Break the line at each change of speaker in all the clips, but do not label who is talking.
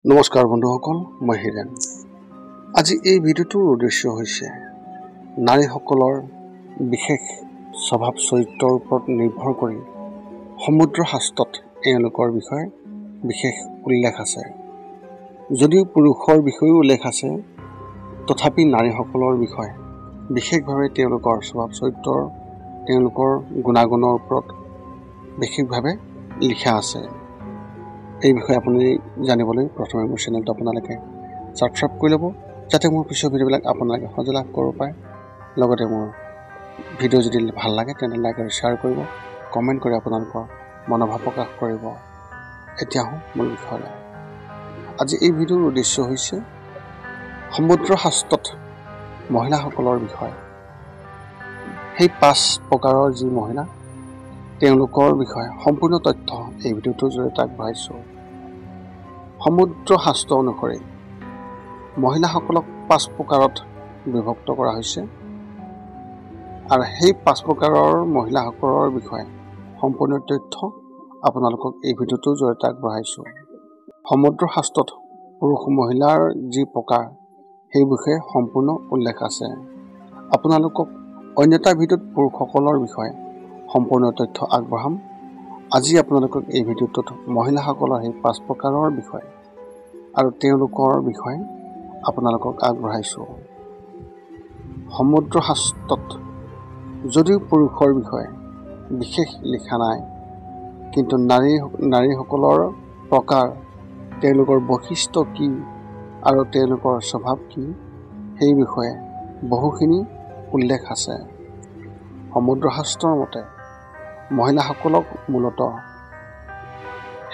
নমস্কাৰ বন্ধুসকল, মই হিৰেন। আজি এই ভিডিঅ'টোৰ উদ্দেশ্য হৈছে নাৰীসকলৰ বিশেষ স্বভাৱ চৰিত্ৰৰ ওপৰত নিৰ্ভৰ কৰি সমুদ্ৰ শাস্ত্ৰত এওঁলোকৰ বিষয়ে বিশেষ উল্লেখ আছে। যদিও পুৰুষৰ বিষয়েও উল্লেখ আছে, তথাপি নাৰীসকলৰ বিষয়ে বিশেষভাৱে তেওঁলোকৰ স্বভাৱ চৰিত্ৰৰ তেওঁলোকৰ গুণাগুণৰ ওপৰত বিশেষভাৱে লিখা আছে। এই বিষয়ে আপুনি জানিবলৈ প্ৰথমে মোৰ চেনেলটো আপোনালোকে ছাবস্ক্ৰাইব কৰি ল'ব, যাতে মোৰ পিছৰ ভিডিঅ'বিলাক আপোনালোকে সহজে লাভ কৰিব পাৰে। লগতে মোৰ ভিডিঅ' যদি ভাল লাগে তেন্তে লাইক আৰু শ্বেয়াৰ কৰিব, কমেণ্ট কৰি আপোনালোকৰ মনোভাৱ প্ৰকাশ কৰিব। এতিয়া আহোঁ মূল বিষয়লৈ। আজি এই ভিডিঅ'ৰ উদ্দেশ্য হৈছে সমুদ্ৰ শাস্ত্ৰত মহিলাসকলৰ বিষয়ে। সেই 5 প্ৰকাৰৰ যি মহিলা, তেওঁলোকৰ বিষয়ে সম্পূৰ্ণ তথ্য এই ভিডিঅ'টোৰ জৰিয়তে আগবঢ়াইছোঁ। সমুদ্ৰ শাস্ত্ৰ অনুসৰি মহিলাসকলক 5 প্ৰকাৰত বিভক্ত কৰা হৈছে, আৰু সেই 5 প্ৰকাৰৰ মহিলাসকলৰ বিষয়ে সম্পূৰ্ণ তথ্য আপোনালোকক এই ভিডিঅ'টোৰ জৰিয়তে আগবঢ়াইছোঁ। সমুদ্ৰ শাস্ত্ৰত পুৰুষ মহিলাৰ যি প্ৰকাৰ সেই বিষয়ে সম্পূৰ্ণ উল্লেখ আছে। আপোনালোকক অন্য এটা ভিডিঅ'ত পুৰুষসকলৰ বিষয়ে সম্পূৰ্ণ তথ্য আগবঢ়াম। আজি আপোনালোকক এই ভিডিঅ'টোত মহিলাসকলৰ সেই 5 প্ৰকাৰৰ বিষয়ে আৰু তেওঁলোকৰ বিষয়ে আপোনালোকক আগবঢ়াইছোঁ। সমুদ্ৰ শাস্ত্ৰত যদিও পুৰুষৰ বিষয়ে বিশেষ লিখা নাই, কিন্তু নাৰীসকলৰ প্ৰকাৰ, তেওঁলোকৰ বৈশিষ্ট্য কি আৰু তেওঁলোকৰ স্বভাৱ কি, সেই বিষয়ে বহুখিনি উল্লেখ আছে। সমুদ্ৰ শাস্ত্ৰৰ মতে মহিলাসকলক মূলতঃ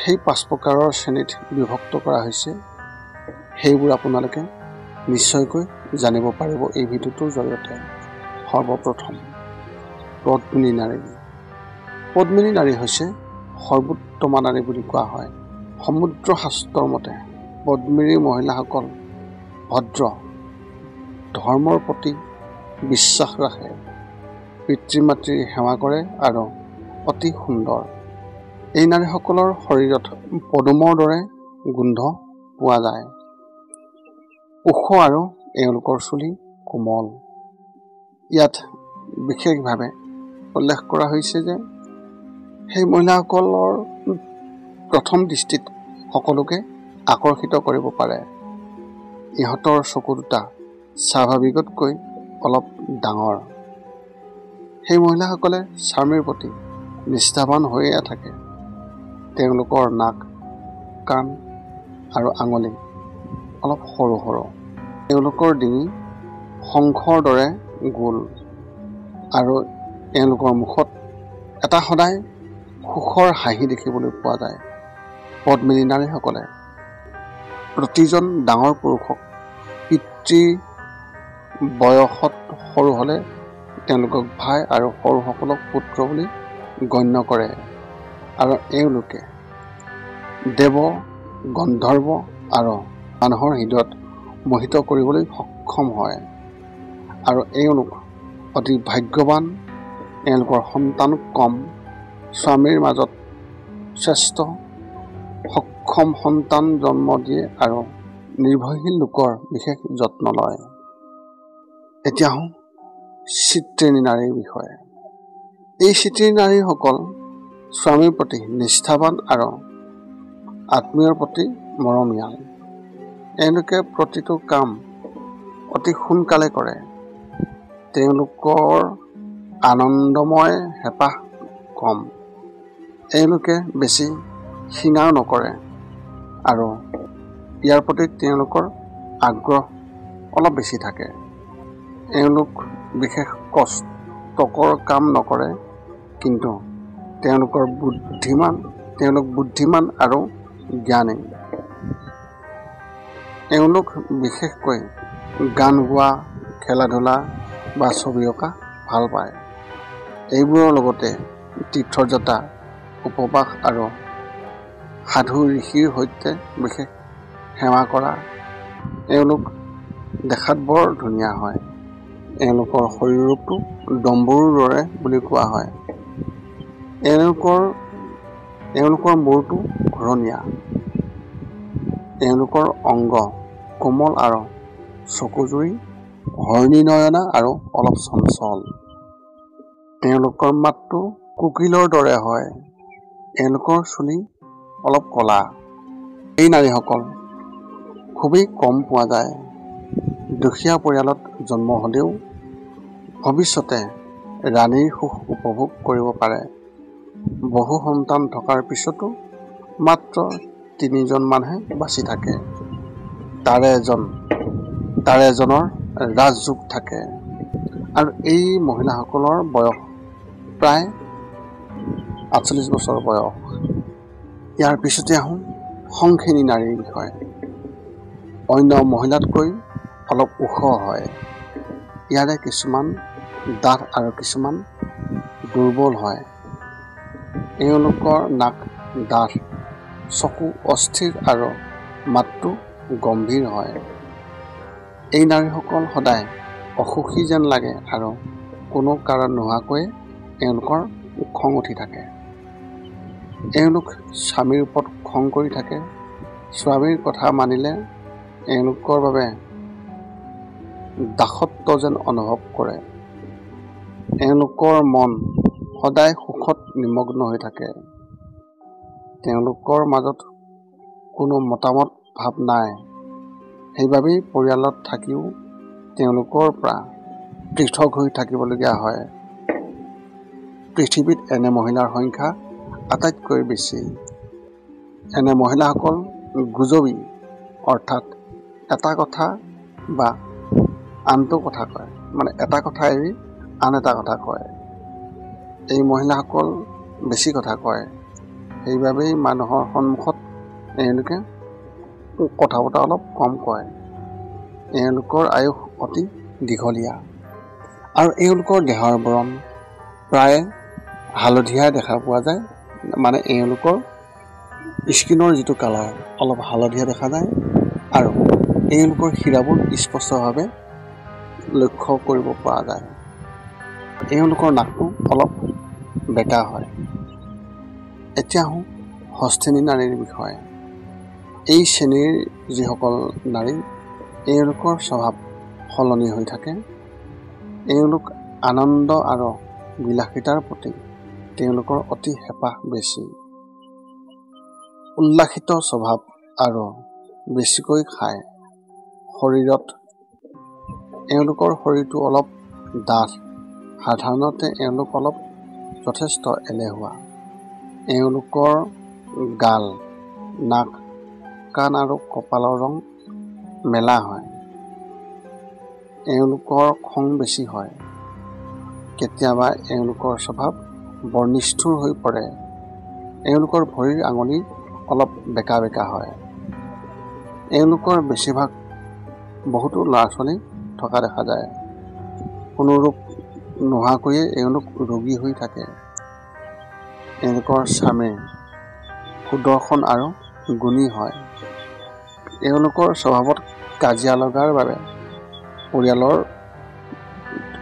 সেই 5 প্ৰকাৰৰ শ্ৰেণীত বিভক্ত কৰা হৈছে। সেইবোৰ আপোনালোকে নিশ্চয়কৈ জানিব পাৰিব এই ভিডিঅ'টোৰ জৰিয়তে। সৰ্বপ্ৰথম পদ্মিনী নাৰী। পদ্মিনী নাৰী হৈছে সৰ্বোত্তমা নাৰী বুলি কোৱা হয়। সমুদ্ৰ শাস্ত্ৰৰ মতে পদ্মিনী মহিলাসকল ভদ্ৰ, ধৰ্মৰ প্ৰতি বিশ্বাস ৰাখে, পিতৃ মাতৃৰ সেৱা কৰে আৰু অতি সুন্দৰ। এই নাৰীসকলৰ শৰীৰত পদুমৰ দৰে গোন্ধ পোৱা যায়। ওখ আৰু এওঁলোকৰ চুলি কোমল। ইয়াত বিশেষভাৱে উল্লেখ কৰা হৈছে যে সেই মহিলাসকলৰ প্ৰথম দৃষ্টিত সকলোকে আকৰ্ষিত কৰিব পাৰে। ইহঁতৰ চকু দুটা স্বাভাৱিকতকৈ অলপ ডাঙৰ। সেই মহিলাসকলে স্বামীৰ প্ৰতি নিষ্ঠাৱান হৈয়ে থাকে। তেওঁলোকৰ নাক, কাণ আৰু আঙুলি অলপ সৰু সৰু। তেওঁলোকৰ ডিঙি শংখৰ দৰে গোল, আৰু এওঁলোকৰ মুখত এটা সদায় সুখৰ হাঁহি দেখিবলৈ পোৱা যায়। পদ্মিনী নাৰীসকলে প্ৰতিজন ডাঙৰ পুৰুষক পিতৃ বয়সত সৰু হ'লে তেওঁলোকক ভাই আৰু সৰুসকলক পুত্ৰ বুলি গণ্য কৰে, আৰু এওঁলোকে দেৱ, গন্ধৰ্ব আৰু মানুহৰ হৃদয়ত মোহিত কৰিবলৈ সক্ষম হয়, আৰু এওঁলোক অতি ভাগ্যৱান। এওঁলোকৰ সন্তান কম, স্বামীৰ মাজত শ্ৰেষ্ঠ, সক্ষম সন্তান জন্ম দিয়ে আৰু নিৰ্ভৰশীল লোকৰ বিশেষ যত্ন লয়। এতিয়া আহোঁ চিত্ৰিণী নাৰীৰ বিষয়ে। এই চিত্ৰিণী নাৰীসকল স্বামীৰ প্ৰতি নিষ্ঠাৱান আৰু আত্মীয়ৰ প্ৰতি মৰমীয়াল। এওঁলোকে প্ৰতিটো কাম অতি সোনকালে কৰে। তেওঁলোকৰ আনন্দময় হেঁপাহ কম। এওঁলোকে বেছি সিঙাৰ নকৰে, আৰু ইয়াৰ প্ৰতি তেওঁলোকৰ আগ্ৰহ অলপ বেছি থাকে। এওঁলোক বিশেষ কষ্টকৰ কাম নকৰে, কিন্তু তেওঁলোক বুদ্ধিমান আৰু জ্ঞানী। এওঁলোক বিশেষকৈ গান গোৱা, খেলা ধূলা বা ছবি অঁকা ভাল পায়। এইবোৰৰ লগতে তীৰ্থযাত্ৰা, উপবাস আৰু সাধু ঋষিৰ সৈতে বিশেষ সেৱা কৰা। এওঁলোক দেখাত বৰ ধুনীয়া হয়। এওঁলোকৰ শৰীৰ ৰূপটো ডম্বৰুৰ দৰে বুলি কোৱা হয়। এওঁলোকৰ মূৰটো ঘূৰণীয়া। এওঁলোকৰ অংগ কোমল আৰু চকুজুৰি হৰণী নয়না আৰু অলপ চঞ্চল। এওঁলোকৰ মাতটো কোকিলৰ দৰে হয়। এওঁলোকৰ চুলি অলপ ক'লা। এই নাৰীসকল খুবেই কম পোৱা যায়। দুখীয়া পৰিয়ালত জন্ম হ'লেও ভৱিষ্যতে ৰাণীৰ সুখ উপভোগ কৰিব পাৰে। বহু সন্তান থকাৰ পিছতো মাত্ৰ 3জন মানুহে বাচি থাকে। তাৰে এজনৰ ৰাজযোগ থাকে। আৰু এই মহিলাসকলৰ বয়স প্ৰায় 48 বছৰ বয়স। ইয়াৰ পিছতে আহোঁ সংখিনী নাৰীৰ বিষয়ে। অন্য মহিলাতকৈ অলপ ওখ হয়। ইয়াৰে কিছুমান ডাঠ আৰু কিছুমান দুৰ্বল হয়। এওঁলোকৰ নাক ডাঠ, চকু অস্থিৰ আৰু মাতটো গম্ভীৰ হয়। এই নাৰীসকল সদায় অসুখী যেন লাগে আৰু কোনো কাৰণ নোহোৱাকৈ এওঁলোকৰ খং উঠি থাকে। এওঁলোক স্বামীৰ ওপৰত খং কৰি থাকে। স্বামীৰ কথা মানিলে এওঁলোকৰ বাবে দাসত্ব যেন অনুভৱ কৰে। এওঁলোকৰ মন সদায় সুখত নিমগ্ন হৈ থাকে। তেওঁলোকৰ মাজত কোনো মতামত ভাৱ নাই। সেইবাবেই পৰিয়ালত থাকিও তেওঁলোকৰ পৰা পৃথক হৈ থাকিবলগীয়া হয়। পৃথিৱীত এনে মহিলাৰ সংখ্যা আটাইতকৈ বেছি। এনে মহিলাসকল গুজবী, অৰ্থাৎ এটা কথা বা আনটো কথা কয়, এটা কথা এৰি আন এটা কথা কয়। এই মহিলাসকল বেছি কথা কয়। সেইবাবেই মানুহৰ সন্মুখত এওঁলোকে কথা বতৰা অলপ কম কয়। এওঁলোকৰ আয়ুস অতি দীঘলীয়া আৰু এওঁলোকৰ দেহৰ বৰণ প্ৰায় হালধীয়া দেখা পোৱা যায়। এওঁলোকৰ স্কিনৰ যিটো কালাৰ অলপ হালধীয়া দেখা যায় আৰু এওঁলোকৰ শিৰাবোৰ স্পষ্টভাৱে লক্ষ্য কৰিব পৰা যায়। এওঁলোকৰ নাকটো অলপ বেঁকা হয়। এতিয়া আহোঁ হস্তিনী নাৰীৰ বিষয়ে। এই শ্ৰেণীৰ যিসকল নাৰী, এওঁলোকৰ স্বভাৱ সলনি হৈ থাকে। এওঁলোক আনন্দ আৰু বিলাসিতাৰ প্ৰতি তেওঁলোকৰ অতি হেঁপাহ বেছি। উল্লাসিত স্বভাৱ আৰু বেছিকৈ খায়। এওঁলোকৰ শৰীৰটো অলপ ডাঠ। সাধাৰণতে এওঁলোক যথেষ্ট এলেহুৱা। এওঁলোকৰ গাল, নাক, কাণ আৰু কপালৰ ৰং মেলা হয়। এওঁলোকৰ খং বেছি হয়। কেতিয়াবা এওঁলোকৰ স্বভাৱ বৰ নিষ্ঠুৰ হৈ পৰে। এওঁলোকৰ ভৰিৰ আঙুলি অলপ বেঁকা বেঁকা হয়। এওঁলোকৰ বেছিভাগ বহুতো ল'ৰা-ছোৱালী থকা দেখা যায়। কোনো ৰোগ নোহোৱাকৈয়ে এওঁলোক ৰোগী হৈ থাকে। এওঁলোকৰ স্বামী সুদৰ্শন আৰু গুণী হয়। এওঁলোকৰ স্বভাৱত কাজিয়া লগাৰ বাবে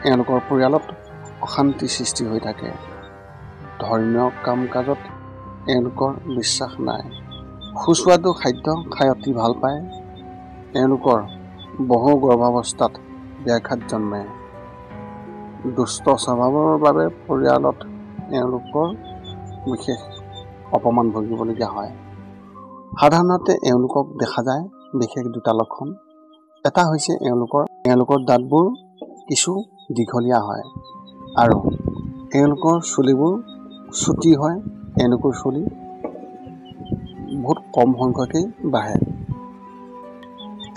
এওঁলোকৰ পৰিয়ালত অশান্তি সৃষ্টি হৈ থাকে। ধৰ্মীয় কাম কাজত এওঁলোকৰ বিশ্বাস নাই। সুস্বাদু খাদ্য খাই অতি ভাল পায়। এওঁলোকৰ বহু গৰ্ভাৱস্থাত ব্যাঘাত জন্মে। দুষ্ট স্বভাৱৰ বাবে পৰিয়ালত এওঁলোকৰ বিশেষ অপমান ভুগিবলগীয়া হয়। সাধাৰণতে এওঁলোকক দেখা যায় বিশেষ দুটা লক্ষণ। এটা হৈছে এওঁলোকৰ দাঁতবোৰ কিছু দীঘলীয়া হয় আৰু এওঁলোকৰ চুলিবোৰ চুটি হয়। এওঁলোকৰ চুলি বহুত কম সংখ্যকেই বাঢ়ে।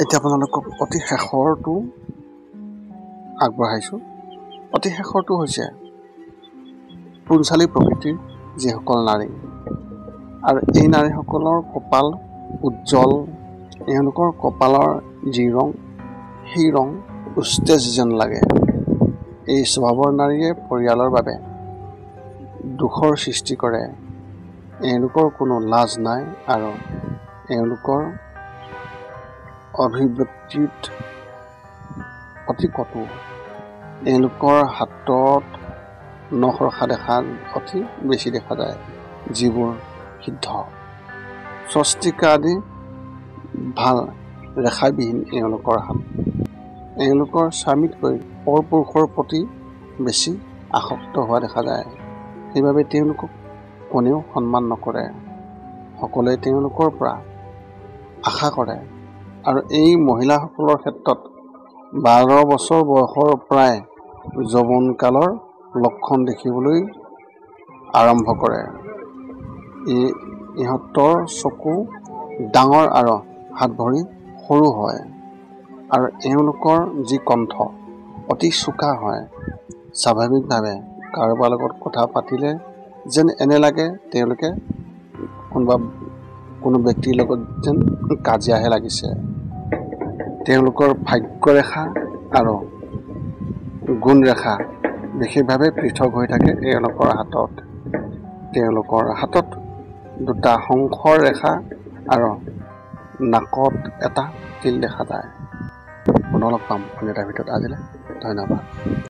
এতিয়া আপোনালোকক অতি শেষৰটো আগবঢ়াইছোঁ। অতি শেষৰটো হৈছে পুঞ্চালী প্ৰকৃতিৰ যিসকল নাৰী, আৰু এই নাৰীসকলৰ কপাল উজ্জ্বল। এওঁলোকৰ কপালৰ যি ৰং, সেই ৰং উষ্টেজ যেন লাগে। এই স্বভাৱৰ নাৰীয়ে পৰিয়ালৰ বাবে দুখৰ সৃষ্টি কৰে। এওঁলোকৰ কোনো লাজ নাই আৰু এওঁলোকৰ অভিব্যক্তিত অতি কটু। এওঁলোকৰ হাতত নখ ৰখা অতি বেছি দেখা যায়, যিবোৰ সিদ্ধ। স্বস্তিকা আদি ভাল ৰেখাবিহীন এওঁলোকৰ হাত। এওঁলোকৰ স্বামীতকৈ পৰপুৰুষৰ প্ৰতি বেছি আসক্ত হোৱা দেখা যায়। সেইবাবে তেওঁলোকক কোনেও সন্মান নকৰে। সকলোৱে তেওঁলোকৰ পৰা আশা কৰে। আৰু এই মহিলাসকলৰ ক্ষেত্ৰত 12 বছৰ বয়সৰ প্ৰায় যৌৱনকালৰ লক্ষণ দেখিবলৈ আৰম্ভ কৰে। ইহঁতৰ চকু ডাঙৰ আৰু হাত ভৰি সৰু হয় আৰু এওঁলোকৰ যি কণ্ঠ অতি চোকা হয়। স্বাভাৱিকভাৱে কাৰোবাৰ লগত কথা পাতিলে যেন এনে লাগে তেওঁলোকে কোনো ব্যক্তিৰ লগত যেন কাজিয়াহে লাগিছে। তেওঁলোকৰ ভাগ্যৰেখা আৰু গুণৰেখা বিশেষভাৱে পৃথক হৈ থাকে এওঁলোকৰ হাতত। তেওঁলোকৰ হাতত 2টা শংখৰ ৰেখা আৰু নাকত এটা তিল দেখা যায়। পুনৰ লগ পাম অন্য এটা ভিডিঅ'ত। আজিলৈ ধন্যবাদ।